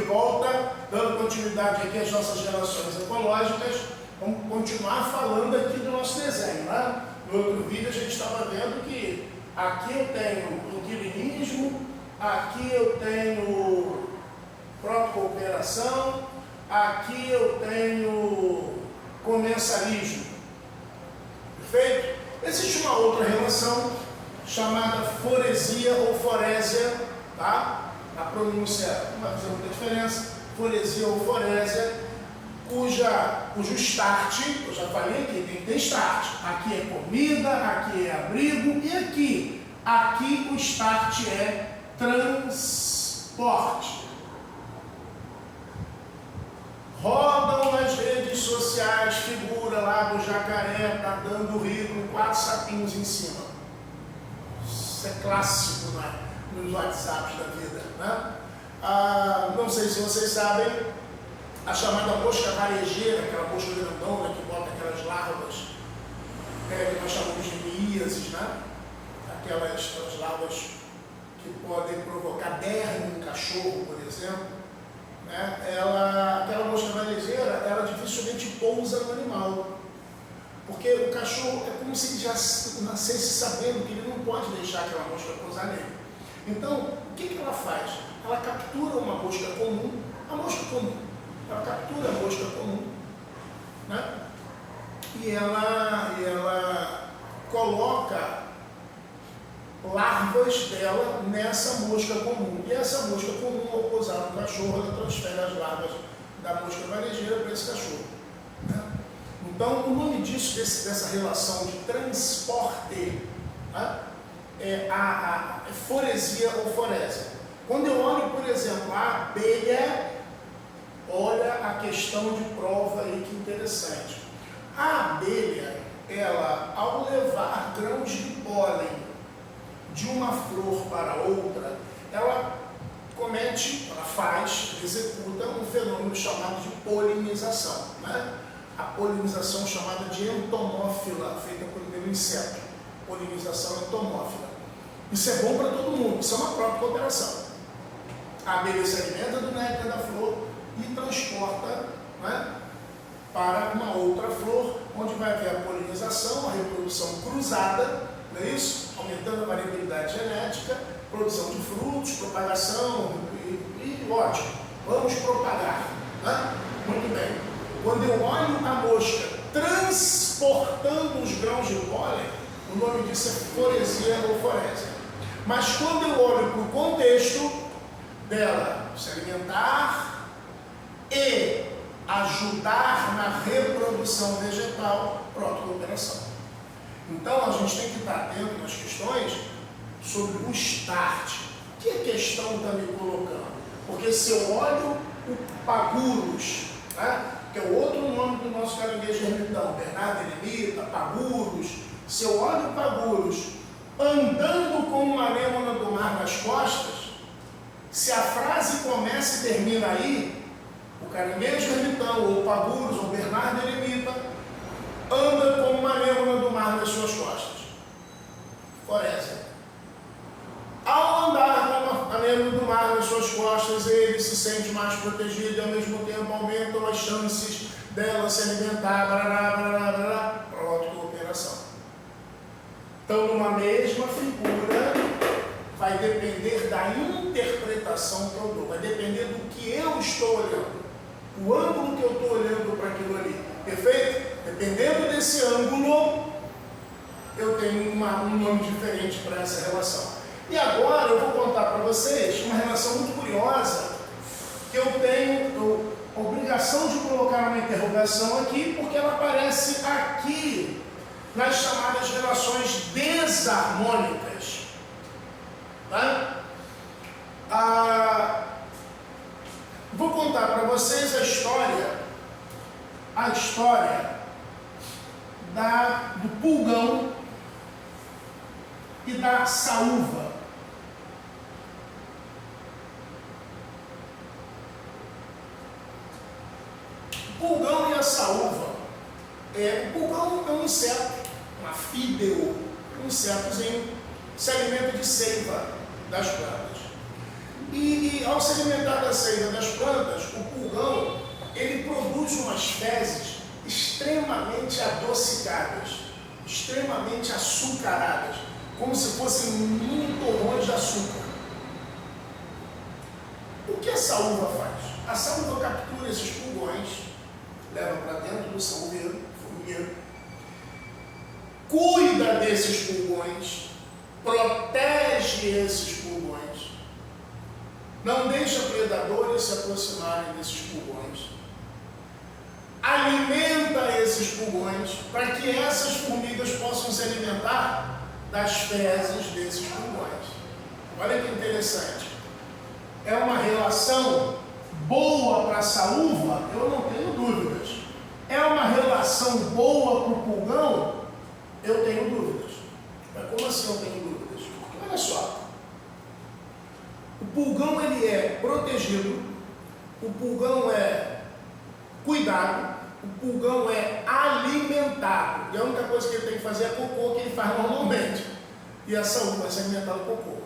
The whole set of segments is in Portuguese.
volta, dando continuidade aqui às nossas relações ecológicas. Vamos continuar falando aqui do nosso desenho, né? No outro vídeo a gente estava vendo que aqui eu tenho inquilinismo, aqui eu tenho pró-cooperação, aqui eu tenho comensalismo. Perfeito? Existe uma outra relação chamada foresia ou forésia, tá? A pronúncia não vai fazer muita diferença, foresia ou forésia, cujo start, eu já falei aqui, tem que ter start. Aqui é comida, aqui é abrigo, e aqui o start é transporte. Rodam nas redes sociais, figura lá do jacaré nadando o rio com 4 sapinhos em cima. Isso é clássico, né? Nos WhatsApps da vida, né? Não sei se vocês sabem, a chamada mosca varejeira, aquela mosca grandona que bota aquelas larvas, que nós chamamos de miíases, né? Aquelas larvas que podem provocar derme em cachorro, por exemplo, né? Aquela mosca varejeira, ela dificilmente pousa no animal, porque o cachorro é como se ele já nascesse sabendo que ele não pode deixar aquela mosca pousar nele. Então, o que ela faz? Ela captura uma mosca comum, ela captura a mosca comum, né? E ela coloca larvas dela nessa mosca comum. E essa mosca comum, ao pousar no cachorro, ela transfere as larvas da mosca varejeira para esse cachorro, né? Então, o nome disso, dessa relação de transporte, né, é a foresia ou forésia. Quando eu olho, por exemplo, a abelha, olha a questão de prova aí, que interessante. A abelha, ela, ao levar grãos de pólen de uma flor para outra, ela executa um fenômeno chamado de polinização, né? A polinização chamada de entomófila, feita pelo inseto. Polinização entomófila. Isso é bom para todo mundo, isso é uma própria cooperação. A abelha se alimenta do néctar da flor e transporta, né, para uma outra flor, onde vai haver a polinização, a reprodução cruzada, não é isso? Aumentando a variabilidade genética, produção de frutos, propagação, e ótimo, vamos propagar, né? Muito bem. Quando eu olho a mosca transportando os grãos de pólen, o nome disso é foresia ou forésia. Mas quando eu olho para o contexto dela se alimentar e ajudar na reprodução vegetal, pró-cooperação. Então a gente tem que estar atento nas questões sobre o start. Que a questão está me colocando? Porque se eu olho o pagurus, né, que é o outro nome do nosso caranguejo ermitão, Bernardo eremita, pagurus, se eu olho o pagurus andando com uma anêmona do mar nas costas, se a frase começa e termina aí, o caranguejo ermitão, ou pagurus, ou Bernardo eremita, anda com uma anêmona do mar nas suas costas. Forésia. Ao andar com uma anêmona do mar nas suas costas, ele se sente mais protegido e ao mesmo tempo aumentam as chances dela se alimentar, pró-cooperação. Então, numa mesma figura, vai depender da interpretação que eu dou, vai depender do que eu estou olhando, o ângulo que eu estou olhando para aquilo ali, perfeito? Dependendo desse ângulo, eu tenho um nome diferente para essa relação. E agora eu vou contar para vocês uma relação muito curiosa, que eu tenho a obrigação de colocar uma interrogação aqui, porque ela aparece aqui nas chamadas relações desarmônicas. Tá? Vou contar para vocês a história do pulgão e da saúva. O pulgão e a saúva. O pulgão é um inseto, um afídeo, um insetozinho, se alimenta de seiva das plantas. E ao se alimentar da seiva das plantas, o pulgão, ele produz umas fezes extremamente adocicadas, extremamente açucaradas, como se fossem mini torrões de açúcar. O que a saúva faz? A saúva captura esses pulgões, leva para dentro do salveiro, formigueiro, cuida desses pulgões, protege esses pulgões, não deixa predadores se aproximarem desses pulgões, alimenta esses pulgões para que essas formigas possam se alimentar das fezes desses pulgões. Olha que interessante. É uma relação boa para a saúva? Eu não tenho dúvidas. É uma relação boa para o pulgão? Eu tenho dúvidas. Mas como assim eu tenho dúvidas? Porque olha só. O pulgão ele é protegido, o pulgão é cuidado, o pulgão é alimentado. E a única coisa que ele tem que fazer é cocô, que ele faz normalmente. E a saúva vai se alimentar do cocô.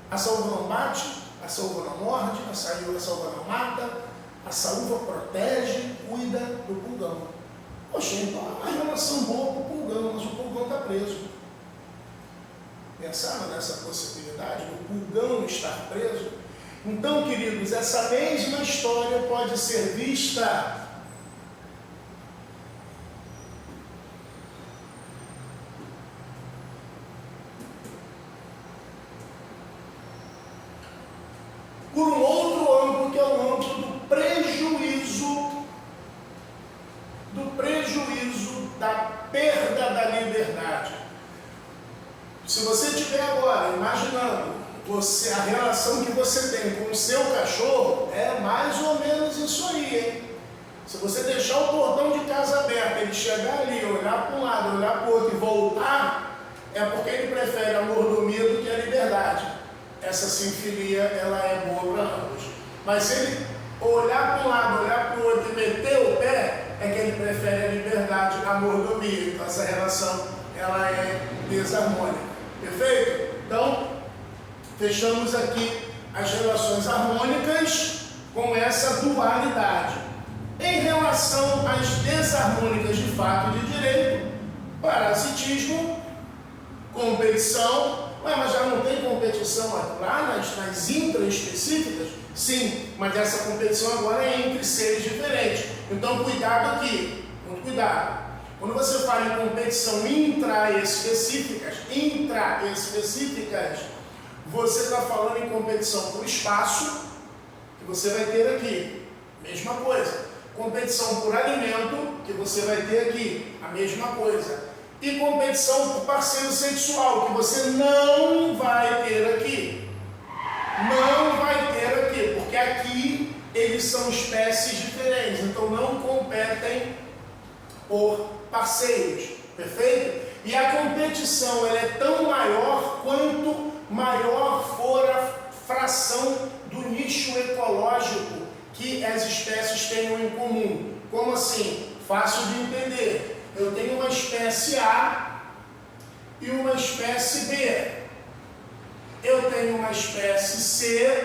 A saúva não bate, a saúva não morde, a saúva não mata, a saúva protege, cuida do pulgão. Poxa, então é uma relação boa para o pulgão, mas o pulgão está preso. Pensaram nessa possibilidade do pulgão estar preso? Então, queridos, essa mesma história pode ser vista por um outro âmbito, que é o âmbito do prejuízo da perda da liberdade. Se você estiver agora imaginando a relação que você tem com o seu cachorro, é mais ou menos isso aí, hein? Se você deixar o portão de casa aberto, ele chegar ali, olhar para um lado, olhar para o outro e voltar, é porque ele prefere a mordomia do que a liberdade. Essa sinfilia, ela é boa para ambos. Mas se ele olhar para um lado, olhar para o outro e meter o pé, é que ele prefere a liberdade à mordomia. Então essa relação, ela é desarmônica. Perfeito? Então, fechamos aqui as relações harmônicas com essa dualidade. Em relação às desarmônicas de fato e de direito, parasitismo, competição. Mas já não tem competição lá nas intraespecíficas? Sim, mas essa competição agora é entre seres diferentes. Então, cuidado aqui, muito cuidado. Quando você fala em competição intraespecíficas, você está falando em competição por espaço, que você vai ter aqui, mesma coisa. Competição por alimento, que você vai ter aqui, a mesma coisa. E competição por parceiro sexual, que você não vai ter aqui. Não vai ter aqui, porque aqui eles são espécies diferentes, então não competem por parceiros, perfeito? E a competição ela é tão maior quanto maior for a fração do nicho ecológico que as espécies tenham em comum. Como assim? Fácil de entender. Eu tenho uma espécie A e uma espécie B. Eu tenho uma espécie C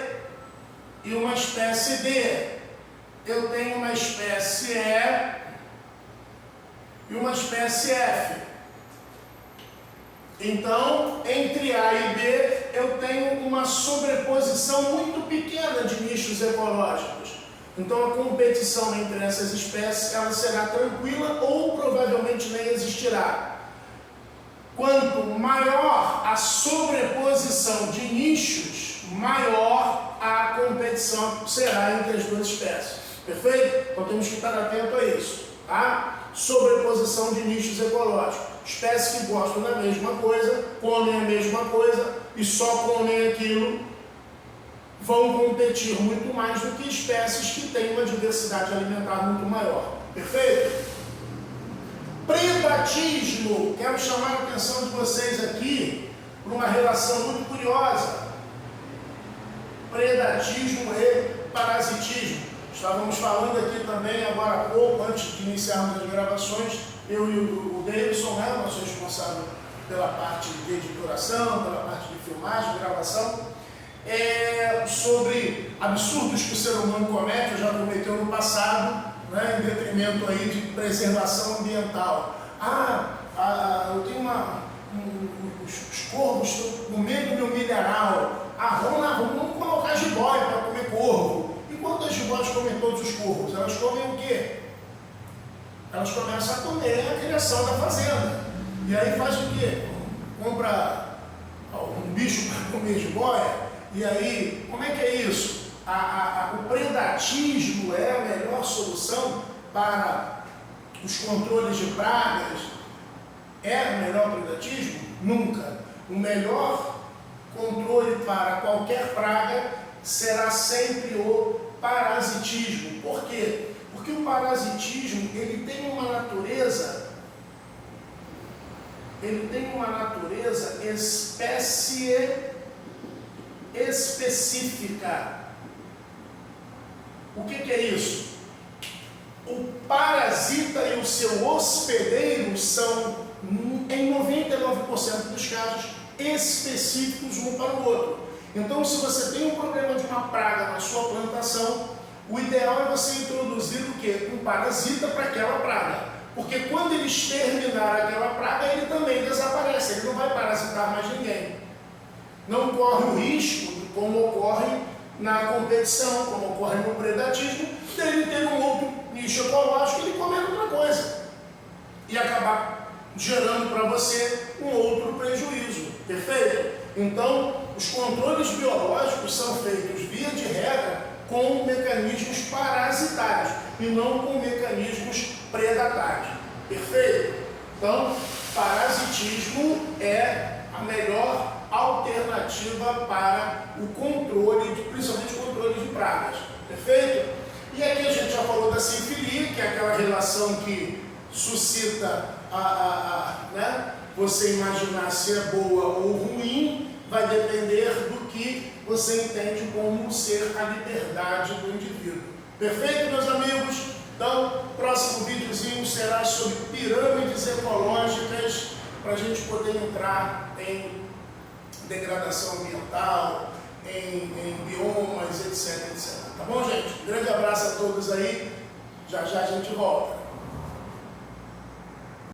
e uma espécie D. Eu tenho uma espécie E e uma espécie F. Então, entre A e B, eu tenho uma sobreposição muito pequena de nichos ecológicos. Então, a competição entre essas espécies ela será tranquila ou provavelmente nem existirá. Quanto maior a sobreposição de nichos, maior a competição será entre as duas espécies. Perfeito? Então, temos que estar atento a isso. Tá? Sobreposição de nichos ecológicos. Espécies que gostam da mesma coisa, comem a mesma coisa e só comem aquilo, vão competir muito mais do que espécies que têm uma diversidade alimentar muito maior. Perfeito? Predatismo. Quero chamar a atenção de vocês aqui por uma relação muito curiosa. Predatismo e parasitismo. Estávamos falando aqui também, agora há pouco, antes de iniciarmos as gravações, eu e o Davidson, né, nosso responsável pela parte de editoração, pela parte de filmagem, gravação, sobre absurdos que o ser humano comete, já cometeu no passado, né, em detrimento aí de preservação ambiental. Eu tenho os corvos estão no meio do meu milharal. Vamos colocar jiboia para comer corvo. E quando as jiboias comem todos os corvos, elas comem o quê? Elas começam a comer a criação da fazenda. E aí faz o quê? Compra um bicho para comer jiboia. E aí, como é que é isso? O predatismo é a melhor solução para os controles de pragas? É o melhor predatismo? Nunca. O melhor controle para qualquer praga será sempre o parasitismo. Por quê? Porque o parasitismo ele tem uma natureza específica. O que é isso? O parasita e o seu hospedeiro são, em 99% dos casos, específicos um para o outro. Então, se você tem um problema de uma praga na sua plantação, o ideal é você introduzir o quê? Um parasita para aquela praga. Porque quando ele exterminar aquela praga, ele também desaparece, ele não vai parasitar mais ninguém. Não corre o risco, como ocorre na competição, como ocorre no predatismo, dele ter um outro nicho ecológico e ele comer outra coisa. E acabar gerando para você um outro prejuízo. Perfeito? Então, os controles biológicos são feitos, via de regra, com mecanismos parasitários e não com mecanismos predatários. Perfeito? Então, parasitismo é a melhor alternativa para o controle, principalmente o controle de pragas. Perfeito? E aqui a gente já falou da sinfilia, que é aquela relação que suscita né, você imaginar se é boa ou ruim, vai depender do que você entende como ser a liberdade do indivíduo. Perfeito, meus amigos? Então, o próximo videozinho será sobre pirâmides ecológicas, para a gente poder entrar em degradação ambiental, em biomas, etc, etc. Tá bom, gente? Grande abraço a todos aí. Já já a gente volta.